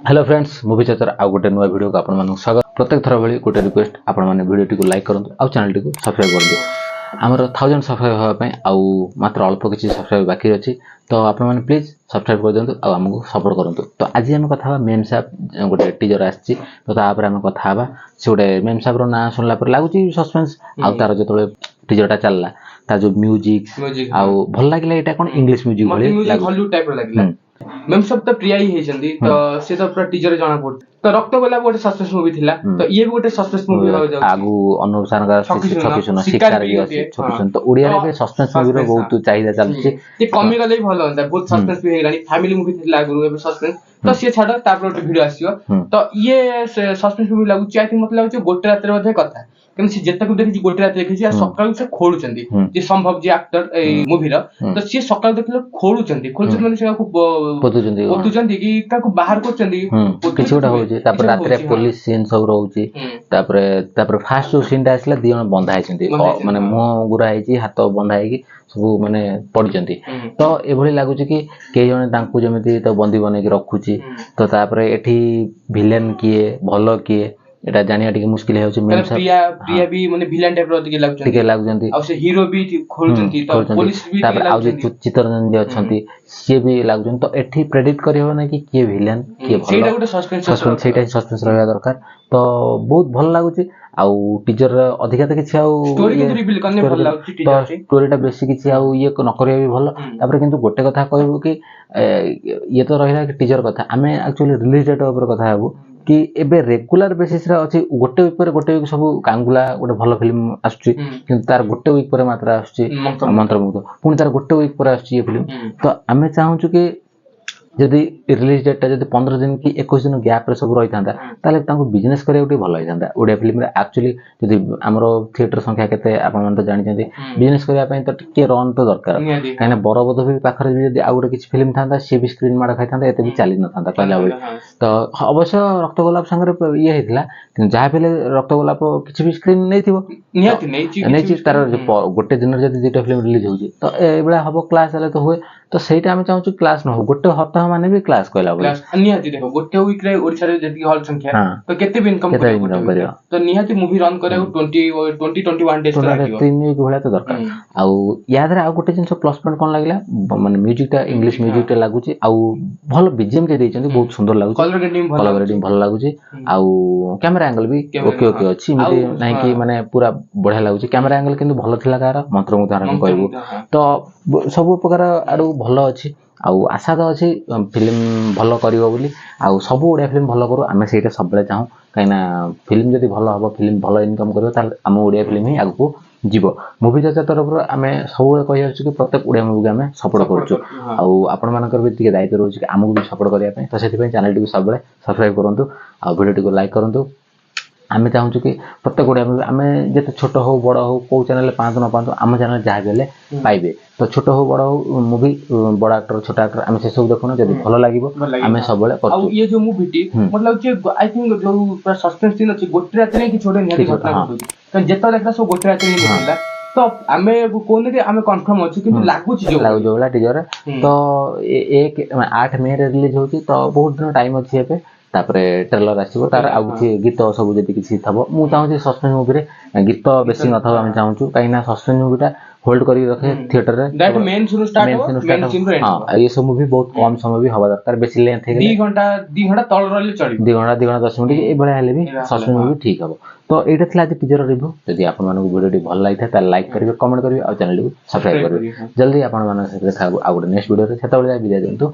Hello friends movie चर्चा आउ गोटे नुआ वीडियो को आपण स्वागत। प्रत्येक थर भाई गोटे रिक्वेस्ट आपण मैंने वीडियो को लाइक करूँ आउ चैनल को सब्सक्राइब कर दियो। आमर 1000 सब्सक्राइब होगापी आउ मात्र अल्प किसी सब्सक्राइब बाकी अच्छी तो आपण मैंने प्लीज सब्सक्राइब कर दिंतु आमको सपोर्ट करूँ। तो आज आम कथा मेम साहब गोटे टीजर आसी तो आम कथा से गोटे मेम साहब ना शुणला लगुच सस्पेंस आउ तार जो टीजरटा चलला तार जो म्यूजिक आउ भल लगे यहाँ कौन इंग्लिश म्यूजिक हॉलीवुड टाइप लागला मेम सब तो प्रिया ही हेचंदी तो से तो पूरा टीजर जाना पड़ तो रक्त गोला गोटे सस्पेंस मूवी थिला तो ये भी गोटे सस्पेंस मूवी हो जाउ आगु अनुप सार का छकिसुन शिकार भी अछि छकिसुन तो ओडिया रे सस्पेंस मूवी रो बहुत चाहिदा चलछि ये कमी गले भी भलो होता बहुत सस्पेंस भी हेलानी फैमिली मूवी थिला आगु एबे सस्पेंस तो से छाड़ तापर गोटे वीडियो आसीयो तो ये सस्पेंस मूवी लागु छि आई थिंक मतलब लागु गोटे रात रे मध्ये कथा कि से जेता को देखि गोटे रात देखि सकाळ से खोलुचंदी जे संभव जे एक्टर ए मूवी रो तो से सकाळ देखले खोलुचंदी माने से को पोतुचंदी कि काको बाहर करचंदी किछुटा होउची तापर रात रे पुलिस सीन सब रहउची तापर फास्ट जो सीन ता आसला दी जण बंधा हैचंदी माने मुंह गुरा हैची हाथ बंधा हैकी सब माने पड़चंदी तो एभली लागुची कि के जण तांकू जेमिति तो बंदी बने के रखुची तो तापर एठी विलेन किए भलो किए एटा जानिया टिके मुश्किल है मेम साहब प्रिया भी माने विलेन टाइप रो टिके लागुचंती आ से हीरो भी खोलुचंती तो पुलिस भी तापर आ जे चित्ररंजन जे अछंती से भी लागुचन तो एठी प्रेडिक्ट करि हो ना कि के विलेन के भलो सेटा गोटे सस्पेंस सेटा सस्पेंस रहया दरकार तो बहुत भल लागुची आउ टीजर अधिका तो किछि आउ स्टोरी के रिवील करने भल लागुची टीजर स्टोरीटा बेसी किछि आउ ये न करिया भी भल तापर किंतु गोटे कथा कहबो कि ये तो रहिला कि टीजर कथा हमें एक्चुअली रिलीज डेट ऊपर कथा हेबो कि एबे रेगुलर बेसिस रे अछि गोटे वीक सब कांगुला गोटे भल फिल्म आछी किंतु तार गोटे वीक पर मात्र आछी मंत्रमुग्ध पुणी तार गोटे वीक पर आछी ये फिल्म तो आमे चाहूछु कि जदि रिलीज डेट जदि 15 दिन कि 21 दिन गैप रे सब रही थांदा ताले तांको बिजनेस करिया उठी भल होई थांदा ओडिया फिल्म रे एक्चुअली जदि हमरो थिएटर संख्या केते आपण मन तो जानि छथि बिजनेस करिया पय तो टिके रन तो दरकार काइना बरबद भी पाखरे जदि आ गोटे किछ फिल्म थांदा से भी स्क्रीन माड खाइ थांदा एते भी चाली न थांदा कहला बे तो अवश्य रक्त गोलाप संगे ये हेतला कि जहा पले रक्त गोलाप किछ भी स्क्रीन नै थिबो निहाती तार गोटे दिन जदि दुटा फिल्म रिलीज होची तो एबला हबो क्लास हले तो होय तो सेटा हम चाहू क्लास न हो गोटे हप्ताह माने भी क्लास कहला बोले निहाती देखो गोटे वीक रे ओडिसा रे जति हॉल संख्या तो केते भी इनकम करियो तो निहाती मूवी रन करे 20-21 डेज लागियो 3 वीक भला तो दरकार आ याद रे आ गोटे जिंस प्लस पॉइंट कोन लागिला माने म्यूजिक ता इंग्लिश म्यूजिक ता लागुची आ भल बीजीएम जे दैचंदी बहुत सुंदर लागुची कलर ग्रेडिंग भल लागुची आ कैमरा एंगल भी ओके ओके अछि मिते नै कि माने पूरा बढ़िया लागुची कैमरा एंगल किंतु भल थिला कार मंत्रमुग्ध हम कहबो तो सब प्रकार आडू भल अछि आउ आशा तो अच्छी फिल्म भल करिवो बोली आउ सब ओडिया फिल्म भल करू आमे सेटा सब बेले चाहू काइना फिल्म जदी भल हबो फिल्म भल इनकम करिवो ताल हम ओडिया फिल्म ही आगु जीवो मूवी चर्चा तरफ आमे सब कहि आछु कि प्रत्येक ओडिया मूवी आमे सपोर्ट करछु आउ आपण मानकर भी टिके दायित्व रहउछि कि हमहु भी सपोर्ट करिया पय तो सेति पय चैनल टिको सब बेले सब्सक्राइब करंतु आ वीडियो टिको लाइक करंतु आमे चाहूछु कि प्रत्येक ओडिया मूवी आमे जते छोट हो बड़ हो को चैनल 5 न 5 आम चैनल जहा बेले पाइबे तो छोट हो बड़ हो मूवी बड़ एक्टर छोटा एक्टर आमे से सब देखुना जदी भलो लागिवो आमे सब बेले करछु ये जो मूवी टी मतलब जे आई थिंक जो पूरा सस्पेंस सीन अछि गोटे रात रे कि छोटे निहाती घटना घटुची तो जेता देखला सब गोटे रात रे निकलला तो आमे कोन रे आमे कंफर्म अछि कि लागुची जो वाला टीजर तो एक 8 मई रे रिलीज होची तो बहुत दिन टाइम अछि एबे तापरे ट्रेलर आसीबो तार आ गीत सब जदी किछि थबो मु चाहू सस्पेंस मूवी रे गीत बेसी न थबो हम चाहू काइना सस्पेंस मूवीटा होल्ड करी रखे थिएटर रे दैट मेन शुरू स्टार्ट हो मेन सीन रे हां ये सब मूवी बहुत कम समय भी हवा दरकार बेसी लेंथ है 2 घंटा तळ रहले चली 2 घंटा 10 मिनिट ए बळे हले भी सस्पेंस मूवी ठीक हबो तो एटा थला जे टीजर रिव्यू यदि आपण मानको वीडियो टी भल लागिथा त लाइक करिवे कमेंट करिवे और चैनल को सब्सक्राइब करिवे जल्दी आपण मानक से देखा आ नेक्स्ट वीडियो रे सेता बळे विदाय देंतु।